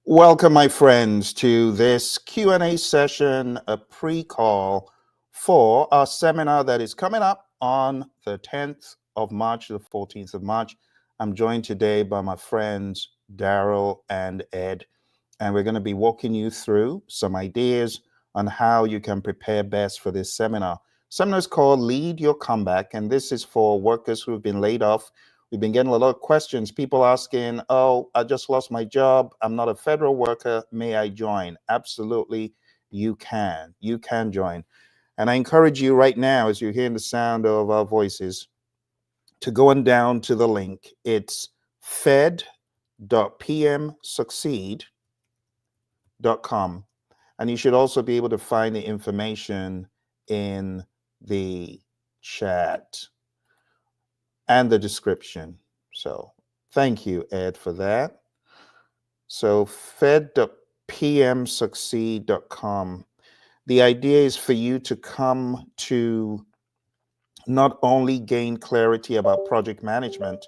Welcome, my friends, to this Q&A session, a pre-call for our seminar that is coming up on the 10th of March, the 14th of March. I'm joined today by my friends, Daryl and Ed, and we're going to be walking you through some ideas on how you can prepare best for this seminar. Seminar is called Lead Your Comeback, and this is for workers who have been laid off. We've been getting a lot of questions, people asking, oh, I just lost my job. I'm not a federal worker. May I join? Absolutely, you can. You can join. And I encourage you right now, as you're hearing the sound of our voices, to go on down to the link. It's fed.pmsucceed.com. And you should also be able to find the information in the chat and the description. So thank you, Ed, for that. So fed.pmsucceed.com. The idea is for you to come to not only gain clarity about project management,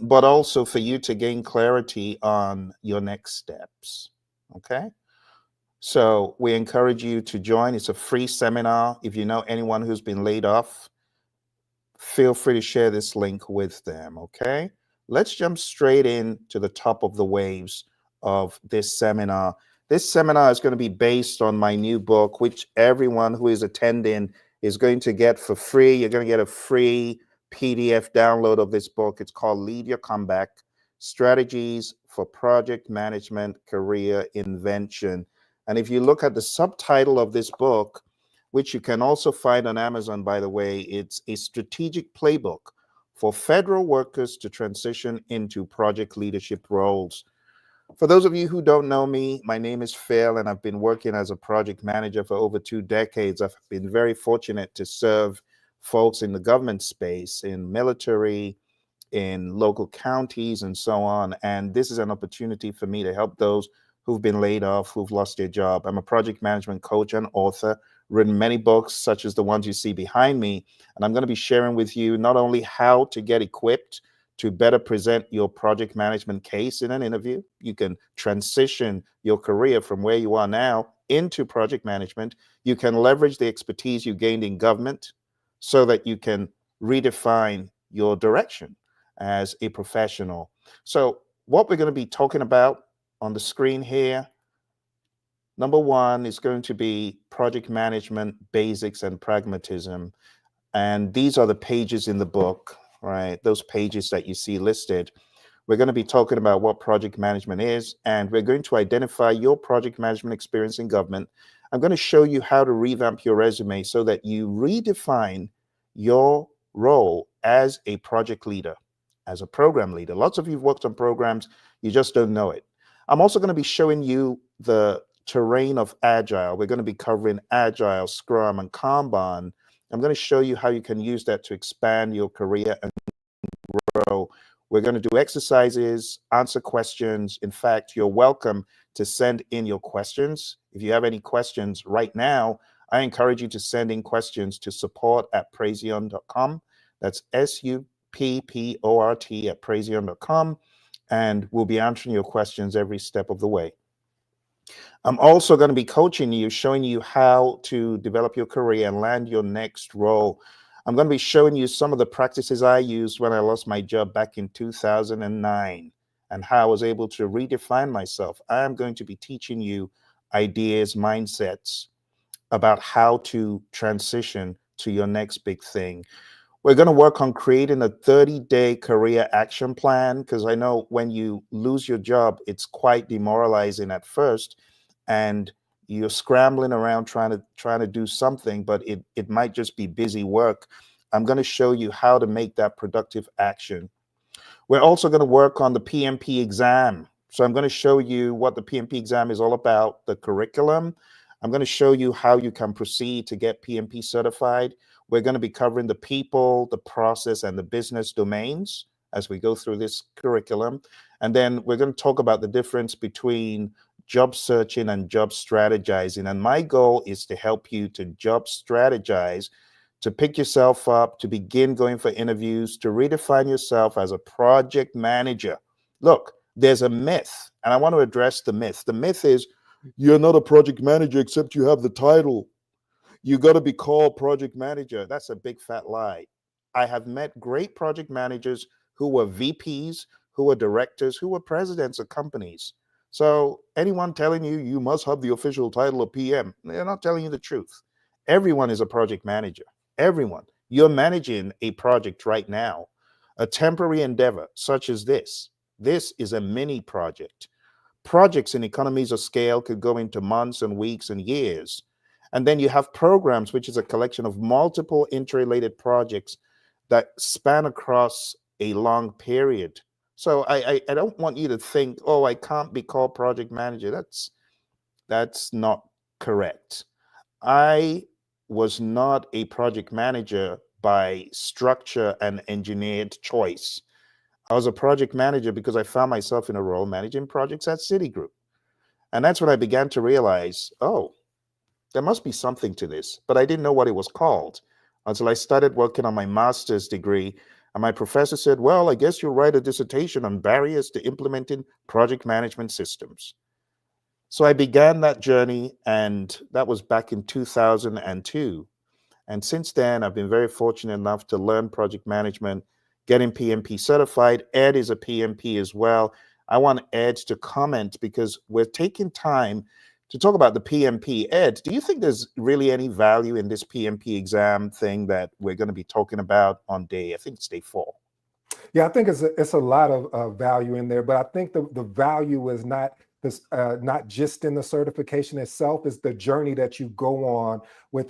but also for you to gain clarity on your next steps. Okay? So we encourage you to join. It's a free seminar. If you know anyone who's been laid off, feel free to share this link with them, okay? Let's jump straight in to the top of the waves of this seminar. This seminar is going to be based on my new book, which everyone who is attending is going to get for free. You're going to get a free PDF download of this book. It's called Lead Your Comeback: Strategies for Project Management Career Invention. And if you look at the subtitle of this book, which you can also find on Amazon, by the way, it's a strategic playbook for federal workers to transition into project leadership roles. For those of you who don't know me, my name is Phil, and I've been working as a project manager for over 2 decades. I've been very fortunate to serve folks in the government space, in military, in local counties, and so on. And this is an opportunity for me to help those who've been laid off, who've lost their job. I'm a project management coach and author, written many books, such as the ones you see behind me. And I'm going to be sharing with you not only how to get equipped to better present your project management case in an interview. You can transition your career from where you are now into project management. You can leverage the expertise you gained in government so that you can redefine your direction as a professional. So what we're going to be talking about on the screen here, number one is going to be project management basics and pragmatism. And these are the pages in the book, right? Those pages that you see listed. We're going to be talking about what project management is, and we're going to identify your project management experience in government. I'm going to show you how to revamp your resume so that you redefine your role as a project leader, as a program leader. Lots of you have worked on programs, you just don't know it. I'm also going to be showing you the terrain of Agile. We're going to be covering Agile, Scrum, and Kanban. I'm going to show you how you can use that to expand your career and grow. We're going to do exercises, answer questions. In fact, you're welcome to send in your questions. If you have any questions right now, I encourage you to send in questions to support@praizion.com. That's SUPPORT@praizion.com. And we'll be answering your questions every step of the way. I'm also going to be coaching you, showing you how to develop your career and land your next role. I'm going to be showing you some of the practices I used when I lost my job back in 2009 and how I was able to redefine myself. I am going to be teaching you ideas, mindsets about how to transition to your next big thing. We're going to work on creating a 30-day career action plan, because I know when you lose your job, it's quite demoralizing at first, and you're scrambling around trying to do something, but it might just be busy work. I'm going to show you how to make that productive action. We're also going to work on the PMP exam. So I'm going to show you what the PMP exam is all about, the curriculum. I'm going to show you how you can proceed to get PMP certified. We're going to be covering the people, the process, and the business domains as we go through this curriculum. And then we're going to talk about the difference between job searching and job strategizing. And my goal is to help you to job strategize, to pick yourself up, to begin going for interviews, to redefine yourself as a project manager. Look, There's a myth, and I want to address the myth. The myth is you're not a project manager except you have the title. You got to be called project manager. That's a big fat lie. I have met great project managers who were VPs, who were directors, who were presidents of companies. So anyone telling you you must have the official title of PM, they're not telling you the truth. Everyone is a project manager. Everyone. You're managing a project right now, a temporary endeavor such as this. This is a mini project. Projects in economies of scale could go into months and weeks and years. And then you have programs, which is a collection of multiple interrelated projects that span across a long period. So I don't want you to think, oh, I can't be called project manager. That's not correct. I was not a project manager by structure and engineered choice. I was a project manager because I found myself in a role managing projects at Citigroup. And that's when I began to realize, oh, there must be something to this, but I didn't know what it was called until I started working on my master's degree. And my professor said, well, I guess you'll write a dissertation on barriers to implementing project management systems. So I began that journey, and that was back in 2002. And since then, I've been very fortunate enough to learn project management, getting PMP certified. Ed is a PMP as well. I want Ed to comment because we're taking time to talk about the PMP. Ed, do you think there's really any value in this PMP exam thing that we're going to be talking about on I think it's day 4? Yeah, I think it's a lot of value in there, but I think the value is not this not just in the certification itself, is the journey that you go on with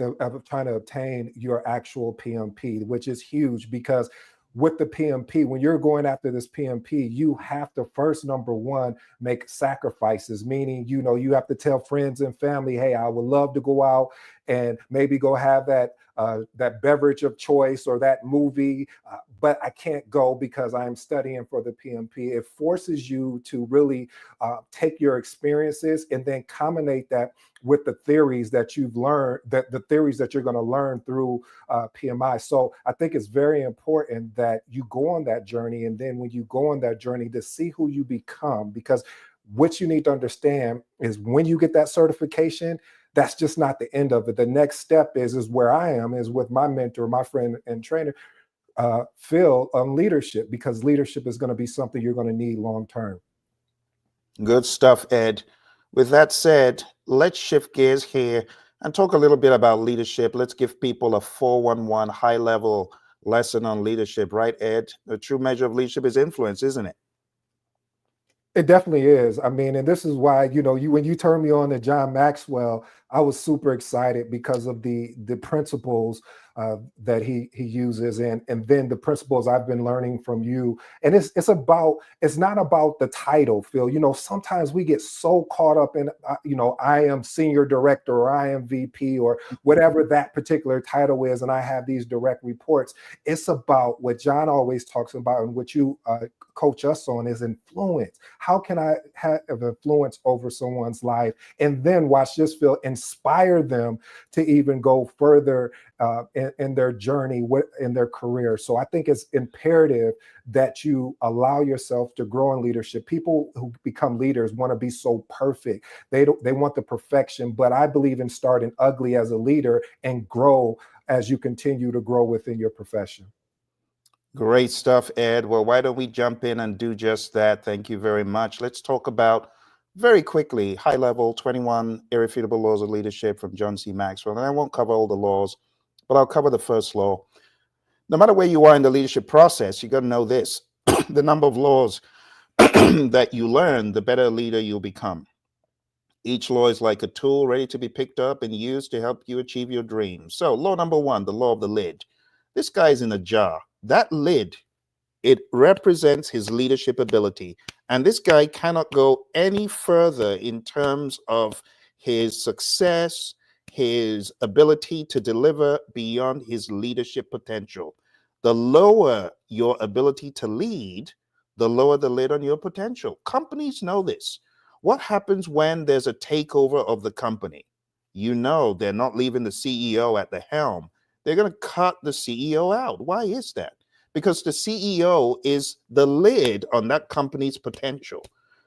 trying to obtain your actual PMP, which is huge because with the PMP, when you're going after this PMP, you have to first, number one, make sacrifices, meaning, you have to tell friends and family, hey, I would love to go out and maybe go have that beverage of choice or that movie, but I can't go because I'm studying for the PMP. It forces you to really take your experiences and then combine that with the theories that you've learned, that the theories that you're going to learn through PMI. So I think it's very important that you go on that journey. And then when you go on that journey, to see who you become, because what you need to understand is when you get that certification, that's just not the end of it. The next step is where I am, is with my mentor, my friend and trainer, Phil, on leadership, because leadership is going to be something you're going to need long term. Good stuff, Ed. With that said, let's shift gears here and talk a little bit about leadership. Let's give people a 411 high level lesson on leadership, right, Ed? The true measure of leadership is influence, isn't it? It definitely is. I mean, and this is why, when you turned me on to John Maxwell, I was super excited because of the principles that he uses, and then the principles I've been learning from you. And it's not about the title, Phil. Sometimes we get so caught up in I am senior director, or I am VP, or whatever that particular title is, and I have these direct reports. It's about what John always talks about, and what you coach us on, is influence. How can I have influence over someone's life? And then watch this, Phil, inspire them to even go further in their journey, in their career. So I think it's imperative that you allow yourself to grow in leadership. People who become leaders want to be so perfect. They want the perfection, but I believe in starting ugly as a leader and grow as you continue to grow within your profession. Great stuff, Ed. Well, why don't we jump in and do just that? Thank you very much. Let's talk about, very quickly, high level 21 irrefutable laws of leadership from John C. Maxwell. And I won't cover all the laws, but I'll cover the first law. No matter where you are in the leadership process, you got to know this. The number of laws that you learn, the better leader you'll become. Each law is like a tool ready to be picked up and used to help you achieve your dreams. So, law number 1, the law of the lid. This guy's in a jar. That lid, it represents his leadership ability. And this guy cannot go any further in terms of his success, his ability to deliver beyond his leadership potential. The lower your ability to lead, the lower the lid on your potential. Companies know this. What happens when there's a takeover of the company? They're not leaving the CEO at the helm. They're going to cut the CEO out. Why is that? because the CEO is the lid on that company's potential.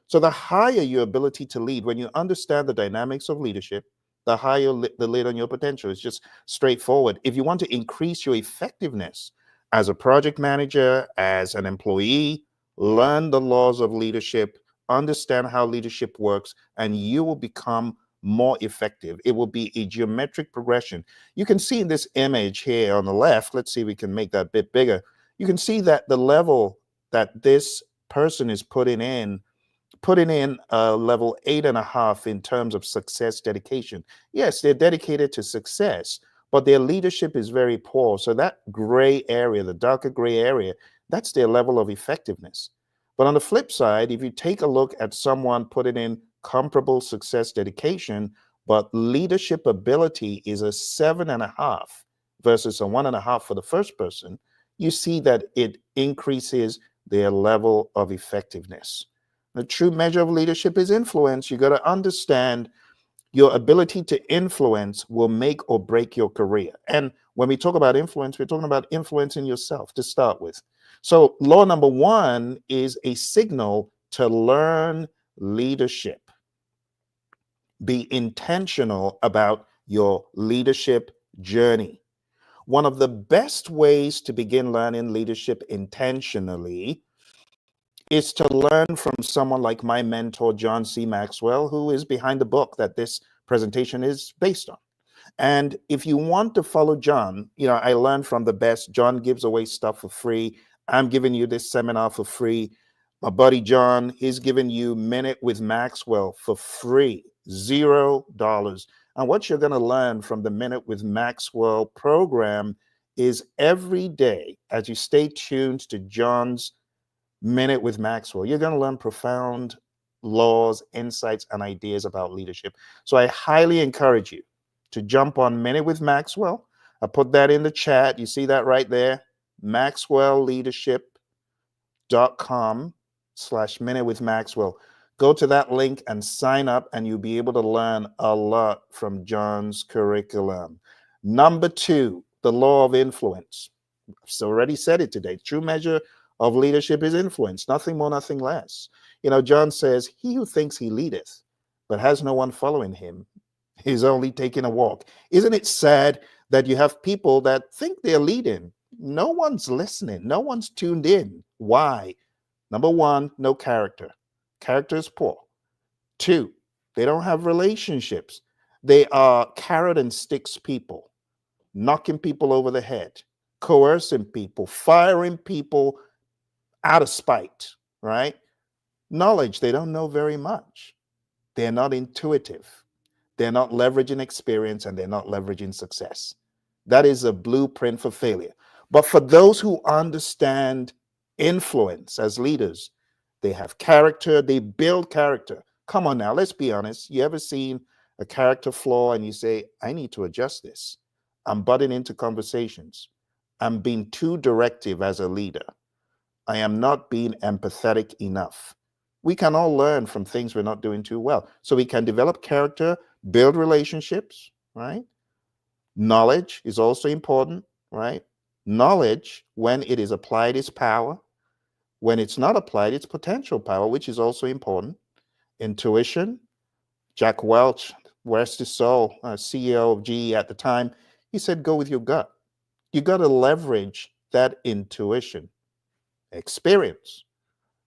So the higher your ability to lead, when you understand the dynamics of leadership, the higher the lid on your potential. It's just straightforward. If you want to increase your effectiveness as a project manager, as an employee, learn the laws of leadership, understand how leadership works, and you will become more effective. It will be a geometric progression. You can see in this image here on the left, let's see if we can make that a bit bigger. You can see that the level that this person is putting in level 8.5 in terms of success dedication. Yes, they're dedicated to success, but their leadership is very poor. So that gray area, the darker gray area, that's their level of effectiveness. But on the flip side, if you take a look at someone putting in comparable success dedication, but leadership ability is a 7.5 versus a 1.5 for the first person, you see that it increases their level of effectiveness. The true measure of leadership is influence. You got to understand your ability to influence will make or break your career. And when we talk about influence, we're talking about influencing yourself to start with. So law number 1 is a signal to learn leadership. Be intentional about your leadership journey. One of the best ways to begin learning leadership intentionally is to learn from someone like my mentor, John C. Maxwell, who is behind the book that this presentation is based on. And if you want to follow John, I learned from the best. John gives away stuff for free. I'm giving you this seminar for free. My buddy John, he's giving you Minute with Maxwell for free, $0. And what you're going to learn from the Minute with Maxwell program is every day, as you stay tuned to John's Minute with Maxwell, you're going to learn profound laws, insights, and ideas about leadership. So I highly encourage you to jump on Minute with Maxwell. I put that in the chat. You see that right there? maxwellleadership.com/Minute with Maxwell. Go to that link and sign up, and you'll be able to learn a lot from John's curriculum. Number 2, the law of influence. I've already said it today. True measure of leadership is influence, nothing more, nothing less. John says, he who thinks he leadeth, but has no one following him, is only taking a walk. Isn't it sad that you have people that think they're leading? No one's listening. No one's tuned in. Why? Number 1, no character. Character is poor. 2, they don't have relationships. They are carrot and sticks people, knocking people over the head, coercing people, firing people out of spite, right? Knowledge, they don't know very much. They're not intuitive. They're not leveraging experience, and they're not leveraging success. That is a blueprint for failure. But for those who understand influence as leaders, they have character, they build character. Come on now, let's be honest. You ever seen a character flaw and you say, I need to adjust this? I'm butting into conversations. I'm being too directive as a leader. I am not being empathetic enough. We can all learn from things we're not doing too well. So we can develop character, build relationships, right? Knowledge is also important, right? Knowledge, when it is applied, is power. When it's not applied, it's potential power, which is also important. Intuition. Jack Welch, rest his soul, CEO of GE at the time, he said, go with your gut. You got to leverage that intuition. Experience.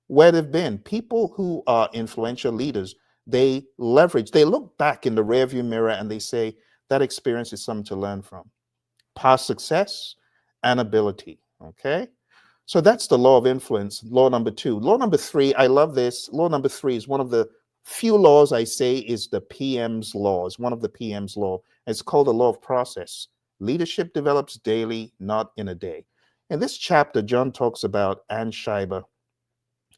Where they've been, people who are influential leaders, they look back in the rearview mirror and they say, that experience is something to learn from. Past success and ability, okay? So that's the law of influence, law number 2. Law number 3, I love this. Law number 3 is one of the few laws I say is the PM's law, is one of the PM's law. It's called the law of process. Leadership develops daily, not in a day. In this chapter, John talks about Anne Schreiber,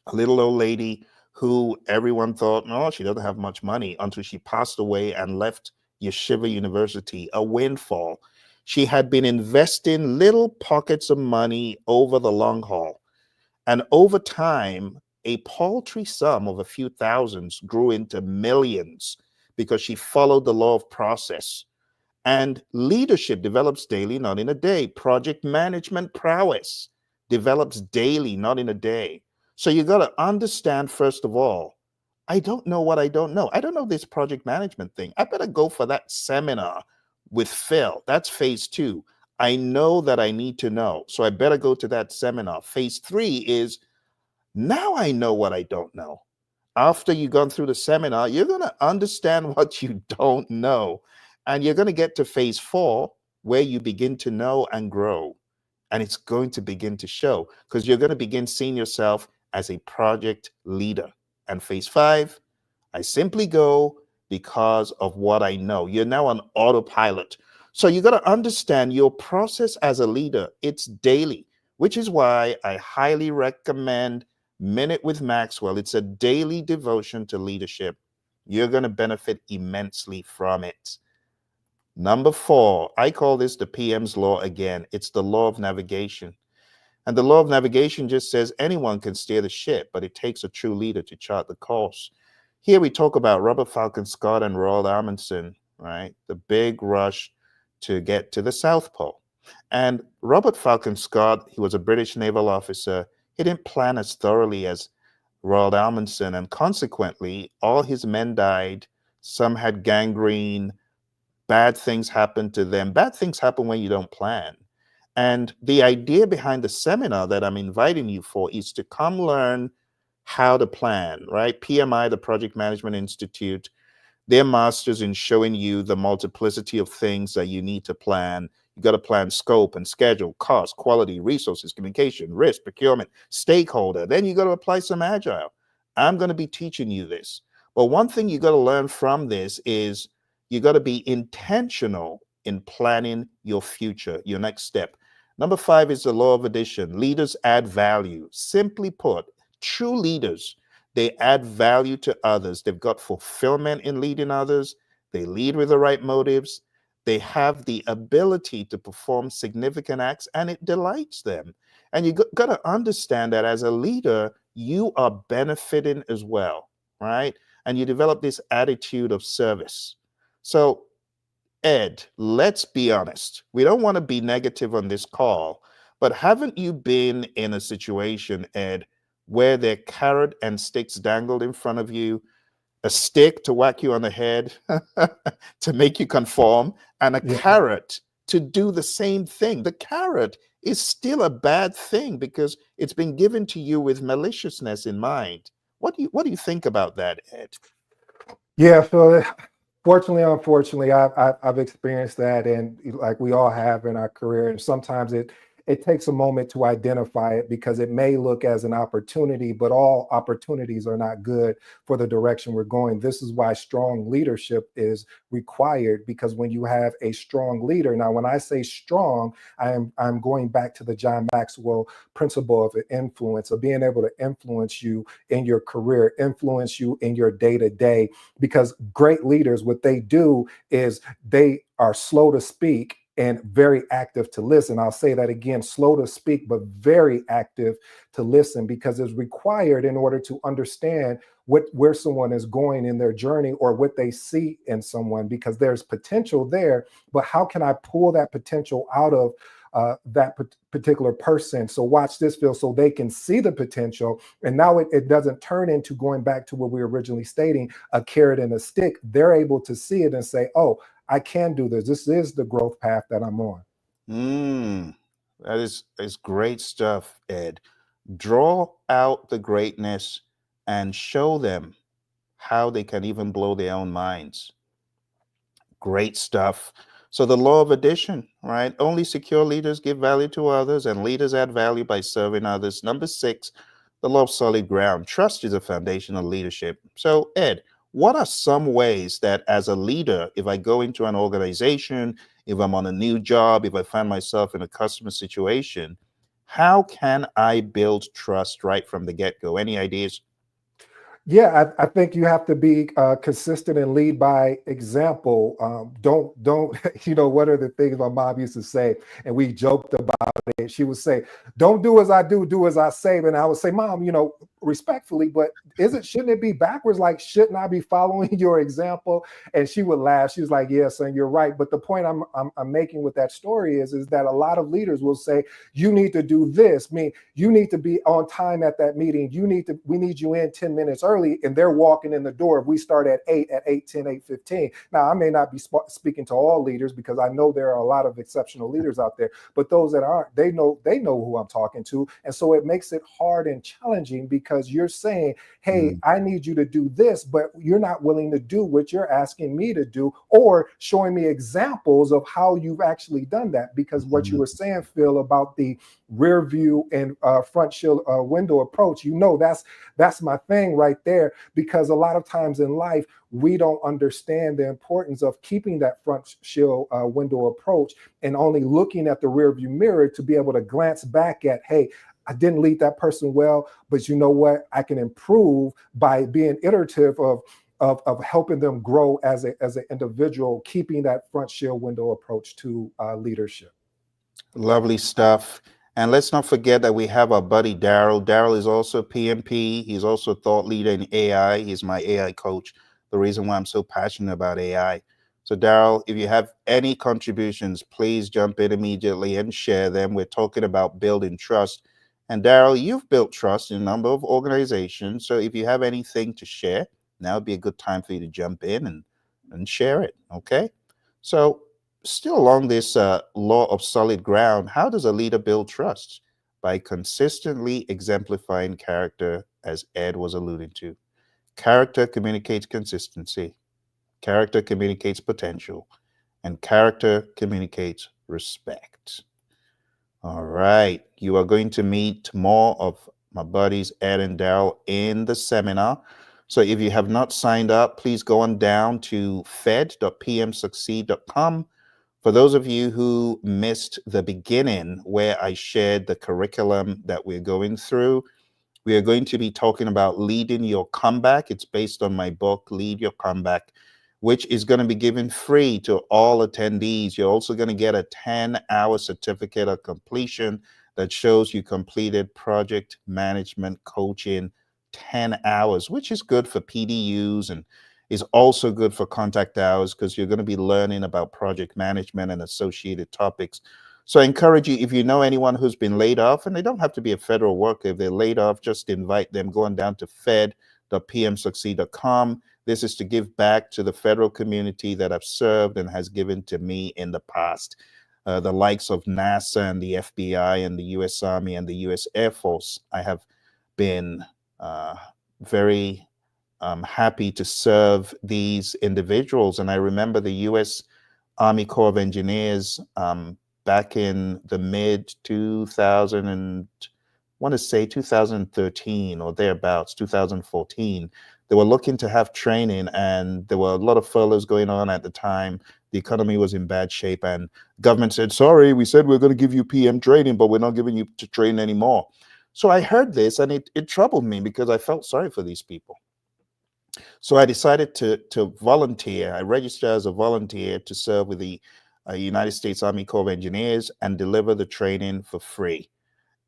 a little old lady who everyone thought, no, she doesn't have much money, until she passed away and left Yeshiva University, a windfall. She had been investing little pockets of money over the long haul. And over time, a paltry sum of a few thousands grew into millions because she followed the law of process. And leadership develops daily, not in a day. Project management prowess develops daily, not in a day. So you got to understand, first of all, I don't know what I don't know. I don't know this project management thing. I better go for that seminar with Phil. That's phase two. I know that I need to know. So I better go to that seminar. Phase three is now I know what I don't know. After you've gone through the seminar, you're going to understand what you don't know. And you're going to get to phase four, where you begin to know and grow. And it's going to begin to show because you're going to begin seeing yourself as a project leader. And phase five, I simply go because of what I know. You're now on autopilot. So you got to understand your process as a leader. It's daily, which is why I highly recommend Minute with Maxwell. It's a daily devotion to leadership. You're going to benefit immensely from it. Number four, I call this the PM's law again. It's the law of navigation. And the law of navigation just says anyone can steer the ship, but it takes a true leader to chart the course. Here we talk about Robert Falcon Scott and Roald Amundsen, right? The big rush to get to the South Pole. And Robert Falcon Scott, he was a British naval officer. He didn't plan as thoroughly as Roald Amundsen, and consequently, all his men died. Some had gangrene. Bad things happened to them. Bad things happen when you don't plan. And the idea behind the seminar that I'm inviting you for is to come learn how to plan, right? PMI, the Project Management Institute, they're masters in showing you the multiplicity of things that you need to plan. You got to plan scope and schedule, cost, quality, resources, communication, risk, procurement, stakeholder. Then you got to apply some agile. I'm going to be teaching you this. But one thing you got to learn from this is you got to be intentional in planning your future, your next step. Number five is the law of addition. Leaders add value. Simply put, true leaders, they add value to others. They've got fulfillment in leading others. They lead with the right motives. They have the ability to perform significant acts, and it delights them. And you got to understand that as a leader, you are benefiting as well, right? And you develop this attitude of service. So Ed, let's be honest. We don't want to be negative on this call, but haven't you been in a situation, Ed, where there are carrot and sticks dangled in front of you, a stick to whack you on the head to make you conform, and a carrot to do the same thing? The carrot is still a bad thing because it's been given to you with maliciousness in mind. What do you think about that, Ed? Yeah, so fortunately, unfortunately, I've experienced that, and like we all have in our career. And sometimes it takes a moment to identify it because it may look as an opportunity, but all opportunities are not good for the direction we're going. This is why strong leadership is required, because when you have a strong leader, now when I say strong, I'm going back to the John Maxwell principle of influence, of being able to influence you in your career, influence you in your day-to-day, because great leaders, what they do is they are slow to speak and very active to listen. I'll say that again, slow to speak, but very active to listen, because it's required in order to understand where someone is going in their journey or what they see in someone, because there's potential there, but how can I pull that potential out of that particular person? So watch this, Phil, so they can see the potential. And now it doesn't turn into, going back to what we were originally stating, a carrot and a stick. They're able to see it and say, oh, I can do this. This is the growth path that I'm on. That is great stuff, Ed. Draw out the greatness and show them how they can even blow their own minds. Great stuff. So the law of addition, right? Only secure leaders give value to others, and leaders add value by serving others. Number six, the law of solid ground. Trust is a foundation of leadership. So, Ed, what are some ways that as a leader, if I go into an organization, if I'm on a new job, if I find myself in a customer situation, how can I build trust right from the get-go? Any ideas? Yeah, I think you have to be consistent and lead by example. Don't, what are the things my mom used to say? And we joked about it. She would say, don't do as I do as I say. And I would say, Mom, respectfully, but shouldn't it be backwards? Like, shouldn't I be following your example? And she would laugh. She was like, yeah, son, you're right. But the point I'm making with that story is that a lot of leaders will say, you need to do this. I mean, you need to be on time at that meeting. We need you in 10 minutes early. And they're walking in the door. If we start at 8, at 8:10, 8:15. Now, I may not be speaking to all leaders, because I know there are a lot of exceptional leaders out there, but those that aren't, they know who I'm talking to. And so it makes it hard and challenging, because you're saying, hey, Mm. I need you to do this, but you're not willing to do what you're asking me to do, or showing me examples of how you've actually done that. Because what you Mhm. were saying, Phil, about the rear view and front shield window approach, that's my thing right there. Because a lot of times in life, we don't understand the importance of keeping that front shield window approach, and only looking at the rear view mirror to be able to glance back at, hey, I didn't lead that person well, but you know what? I can improve by being iterative of helping them grow as an individual, keeping that front shield window approach to leadership. Lovely stuff. And let's not forget that we have our buddy Daryl. Daryl is also PMP. He's also thought leader in AI. He's my AI coach. The reason why I'm so passionate about AI. So, Daryl, if you have any contributions, please jump in immediately and share them. We're talking about building trust. And, Daryl, you've built trust in a number of organizations. So, if you have anything to share, now would be a good time for you to jump in and share it. Okay. So, still along this law of solid ground, how does a leader build trust? By consistently exemplifying character, as Ed was alluding to. Character communicates consistency, character communicates potential, and character communicates respect. All right, you are going to meet more of my buddies Ed and Daryl in the seminar. So if you have not signed up, please go on down to fed.pmsucceed.com. For those of you who missed the beginning where I shared the curriculum that we're going through, we are going to be talking about leading your comeback. It's based on my book, Lead Your Comeback, which is going to be given free to all attendees. You're also going to get a 10-hour certificate of completion that shows you completed project management coaching 10 hours, which is good for PDUs and is also good for contact hours, because you're going to be learning about project management and associated topics. So I encourage you, if you know anyone who's been laid off, and they don't have to be a federal worker, if they're laid off, just invite them going down to fed.pmsucceed.com. This is to give back to the federal community that I've served and has given to me in the past. The likes of NASA and the FBI and the US Army and the US Air Force. I have been very happy to serve these individuals. And I remember the US Army Corps of Engineers back in the mid 2000 and want to say 2013 or thereabouts, 2014. They were looking to have training, and there were a lot of furloughs going on at the time. The economy was in bad shape, and government said, sorry, we said we're going to give you PM training, but we're not giving you to train anymore. So I heard this, and it troubled me, because I felt sorry for these people. So I decided to volunteer. I registered as a volunteer to serve with the United States Army Corps of Engineers and deliver the training for free.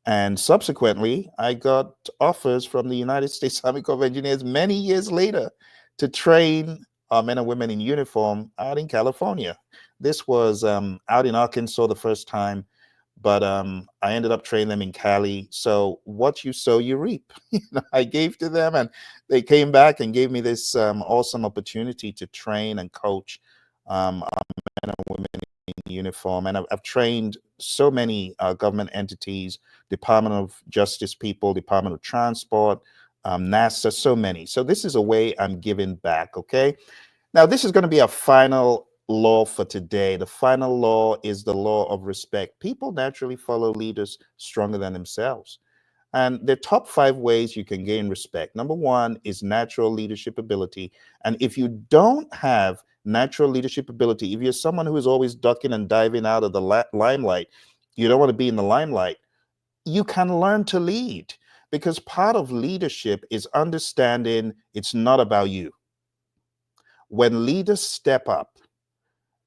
And subsequently, I got offers from the United States Army Corps of Engineers many years later to train men and women in uniform out in California. This was out in Arkansas the first time, but I ended up training them in Cali. So what you sow, you reap. I gave to them, and they came back and gave me this awesome opportunity to train and coach men and women in uniform. And I've trained so many government entities, Department of Justice people, Department of Transport, NASA, so many. So this is a way I'm giving back, okay? Now, this is going to be a final law for today. The final law is the law of respect. People naturally follow leaders stronger than themselves. And the top 5 ways you can gain respect. Number 1 is natural leadership ability. And if you don't have natural leadership ability, if you're someone who is always ducking and diving out of the limelight, you don't want to be in the limelight, you can learn to lead, because part of leadership is understanding it's not about you. When leaders step up,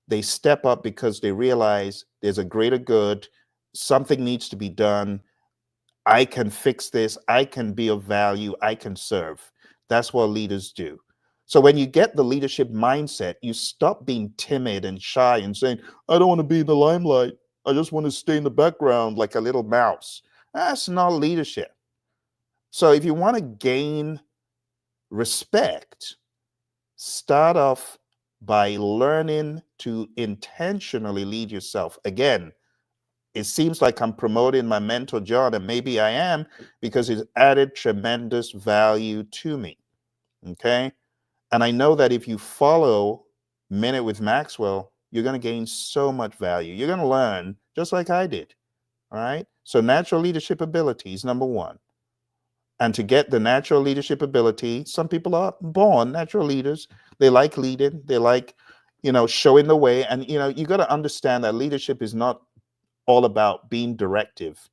they step up because they realize there's a greater good, something needs to be done. I can fix this, I can be of value, I can serve. That's what leaders do. So when you get the leadership mindset, you stop being timid and shy and saying, I don't want to be in the limelight. I just want to stay in the background like a little mouse. That's not leadership. So if you want to gain respect, start off by learning to intentionally lead yourself. Again, it seems like I'm promoting my mentor, John, and maybe I am because it's added tremendous value to me. Okay. And I know that if you follow Minute with Maxwell, you're going to gain so much value. You're going to learn just like I did. All right. So, natural leadership abilities, number one. And to get the natural leadership ability, some people are born natural leaders. They like leading, they like, showing the way. And, you got to understand that leadership is not all about being directive.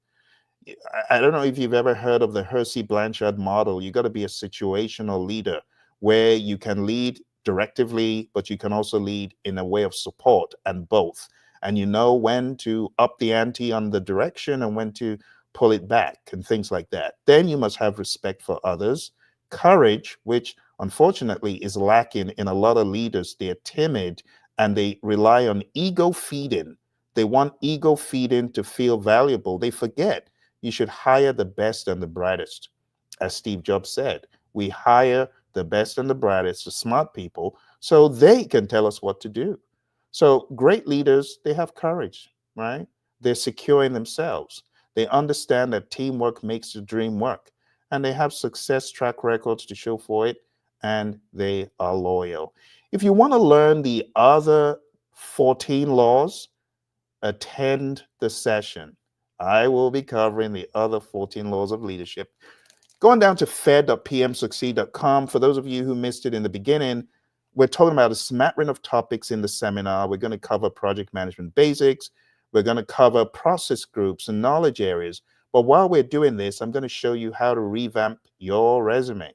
I don't know if you've ever heard of the Hersey Blanchard model. You got to be a situational leader where you can lead directively, but you can also lead in a way of support and both. And you know when to up the ante on the direction and when to pull it back and things like that. Then you must have respect for others, courage, which unfortunately is lacking in a lot of leaders. They're timid and they rely on ego feeding. They want ego feeding to feel valuable. They forget you should hire the best and the brightest. As Steve Jobs said, we hire the best and the brightest, the smart people, so they can tell us what to do. So great leaders, they have courage, right? They're secure in themselves. They understand that teamwork makes the dream work, and they have success track records to show for it, and they are loyal. If you want to learn the other 14 laws, attend the session. I will be covering the other 14 laws of leadership. Going down to fed.pmsucceed.com. For those of you who missed it in the beginning, we're talking about a smattering of topics in the seminar. We're going to cover project management basics. We're going to cover process groups and knowledge areas. But while we're doing this, I'm going to show you how to revamp your resume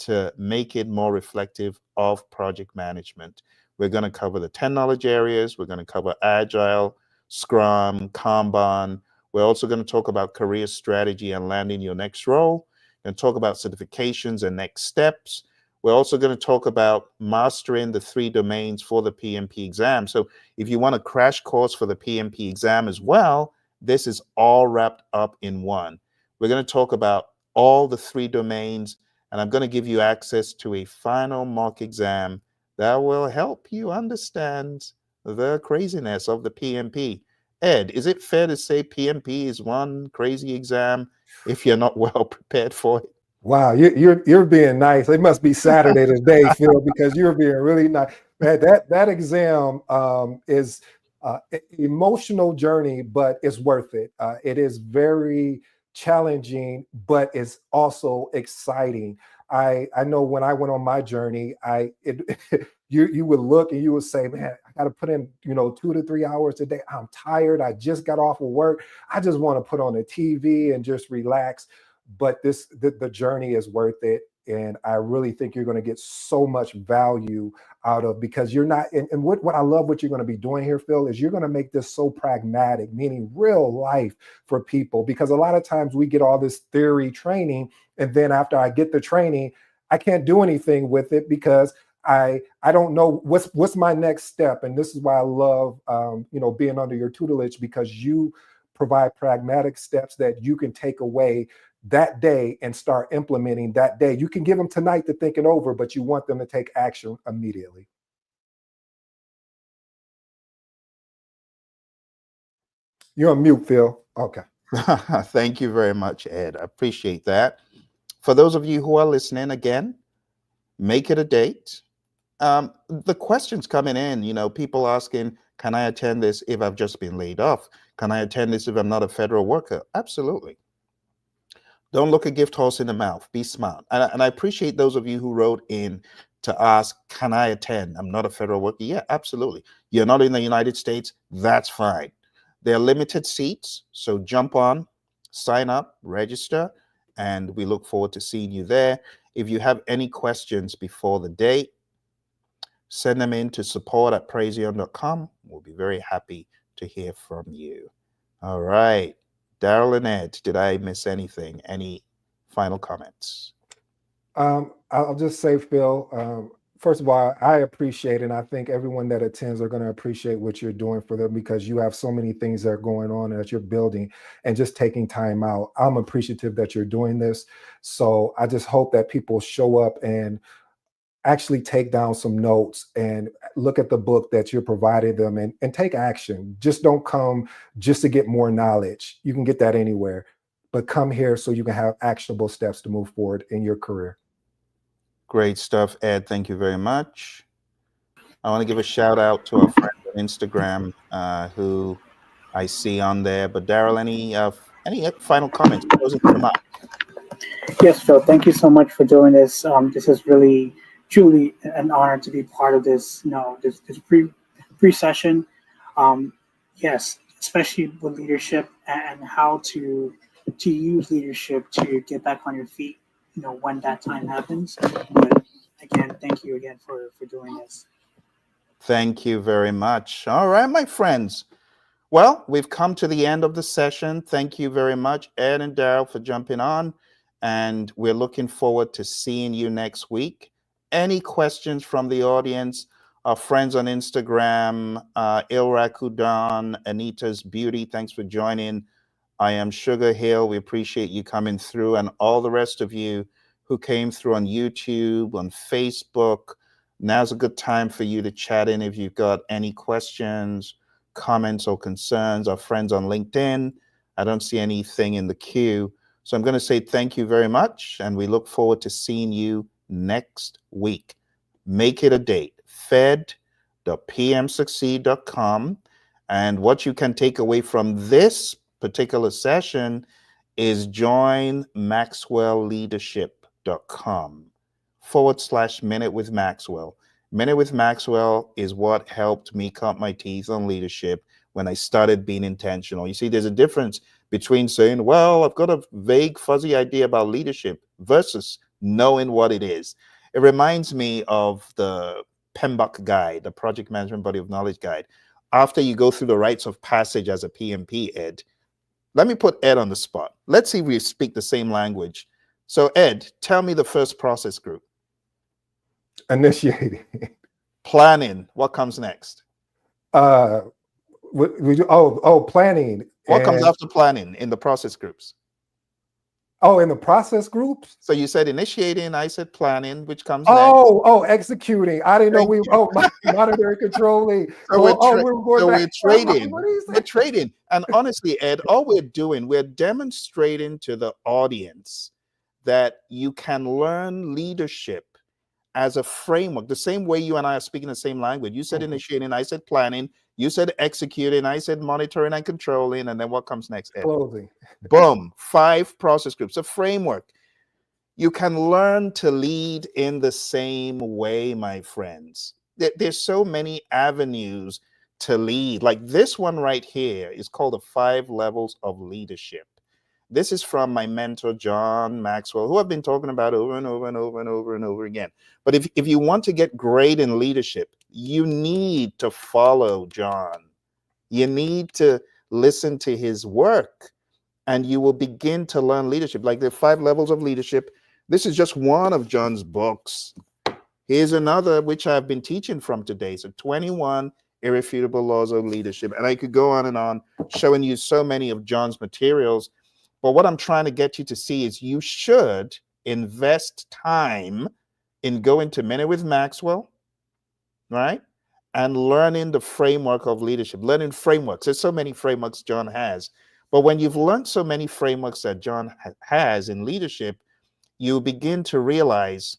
to make it more reflective of project management. We're going to cover the 10 knowledge areas. We're going to cover Agile, Scrum, Kanban. We're also going to talk about career strategy and landing your next role, and talk about certifications and next steps. We're also going to talk about mastering the 3 domains for the PMP exam. So if you want a crash course for the PMP exam as well, this is all wrapped up in one. We're going to talk about all the 3 domains, and I'm going to give you access to a final mock exam that will help you understand the craziness of the PMP. Ed, is it fair to say PMP is one crazy exam if you're not well prepared for it? Wow, you're being nice. It must be Saturday today, Phil, because you're being really nice. Man, that exam is emotional journey, but it's worth it. It is very challenging, but it's also exciting. I know when I went on my journey, you would look and you would say, man, I got to put in 2 to 3 hours a day. I'm tired. I just got off of work. I just want to put on the TV and just relax. But the journey is worth it, and I really think you're going to get so much value out of, because you're not, and what I love what you're going to be doing here, Phil, is you're going to make this so pragmatic, meaning real life for people. Because a lot of times we get all this theory training, and then after I get the training, I can't do anything with it because I don't know what's my next step. And this is why I love being under your tutelage, because you provide pragmatic steps that you can take away that day and start implementing that day. You can give them tonight to think it over, but you want them to take action immediately. You're on mute, Phil. Okay. Thank you very much, Ed. I appreciate that. For those of you who are listening, again, make it a date. The questions coming in, people asking, can I attend this if I've just been laid off? Can I attend this if I'm not a federal worker? Absolutely. Don't look a gift horse in the mouth. Be smart. And I appreciate those of you who wrote in to ask, can I attend? I'm not a federal worker. Yeah, absolutely. You're not in the United States. That's fine. There are limited seats. So jump on, sign up, register, and we look forward to seeing you there. If you have any questions before the date, send them in to support@praizion.com. We'll be very happy to hear from you. All right. Daryl and Ed, did I miss anything? Any final comments? I'll just say, Phil, first of all, I appreciate, and I think everyone that attends are going to appreciate what you're doing for them, because you have so many things that are going on and that you're building, and just taking time out. I'm appreciative that you're doing this. So I just hope that people show up and actually take down some notes and look at the book that you're providing them, and take action. Just don't come just to get more knowledge. You can get that anywhere, but come here so you can have actionable steps to move forward in your career. Great stuff, Ed. Thank you very much. I want to give a shout out to our friends on Instagram who I see on there. But Daryl, any final comments, closing remarks? Yes, Phil, thank you so much for doing this. This is really, truly an honor to be part of this, this pre-session. Um, yes, especially with leadership and how to use leadership to get back on your feet, when that time happens. But again, thank you again for doing this. Thank you very much. All right, my friends. Well, we've come to the end of the session. Thank you very much, Ed and Daryl, for jumping on. And we're looking forward to seeing you next week. Any questions from the audience? Our friends on Instagram, Ilrakudan, Anita's Beauty, thanks for joining. I am Sugar Hill. We appreciate you coming through, and all the rest of you who came through on YouTube, on Facebook. Now's a good time for you to chat in if you've got any questions, comments, or concerns. Our friends on LinkedIn, I don't see anything in the queue. So I'm going to say thank you very much, and we look forward to seeing you next week. Make it a date, fed.pmsucceed.com. And what you can take away from this particular session is join maxwellleadership.com/Minute with Maxwell. Minute with Maxwell is what helped me cut my teeth on leadership when I started being intentional. You see, there's a difference between saying, well, I've got a vague, fuzzy idea about leadership versus knowing what it is. It reminds me of the PMBOK guide, the Project Management Body of Knowledge guide. After you go through the rites of passage as a PMP, Ed, let me put Ed on the spot. Let's see if we speak the same language. So, Ed, tell me the first process group. Initiating. Planning. What comes next? Planning. What comes after planning in the process groups? Oh, in the process groups? So you said initiating, I said planning, which comes next. Executing. I didn't know monitoring, controlling. We're trading. We're trading. And honestly, Ed, all we're doing, we're demonstrating to the audience that you can learn leadership as a framework, the same way you and I are speaking the same language. You said initiating, I said planning, you said executing, I said monitoring and controlling, and then what comes next, Ed? Closing. Boom, 5 process groups, a framework. You can learn to lead in the same way, my friends. There's so many avenues to lead. Like this one right here is called the 5 levels of leadership. This is from my mentor, John Maxwell, who I've been talking about over and over and over and over and over again. But if you want to get great in leadership, you need to follow John. You need to listen to his work, and you will begin to learn leadership. Like the 5 levels of leadership. This is just one of John's books. Here's another, which I've been teaching from today. So 21 irrefutable laws of leadership. And I could go on, showing you so many of John's materials. But what I'm trying to get you to see is you should invest time in going to Minute with Maxwell, right? And learning the framework of leadership, learning frameworks. There's so many frameworks John has. But when you've learned so many frameworks that John has in leadership, you begin to realize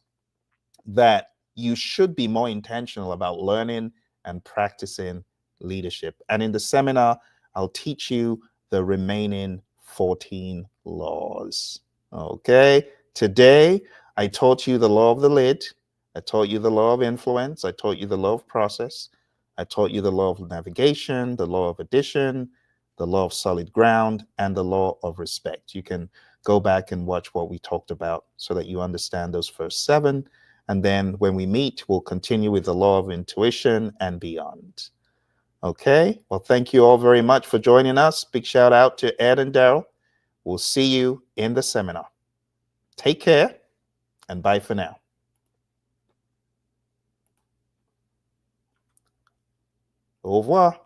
that you should be more intentional about learning and practicing leadership. And in the seminar, I'll teach you the remaining 14 laws. Okay. Today, I taught you the law of the lid. I taught you the law of influence. I taught you the law of process. I taught you the law of navigation, the law of addition, the law of solid ground, and the law of respect. You can go back and watch what we talked about so that you understand those first 7. And then when we meet, we'll continue with the law of intuition and beyond. Okay. Well, thank you all very much for joining us. Big shout out to Ed and Daryl. We'll see you in the seminar. Take care and bye for now. Au revoir.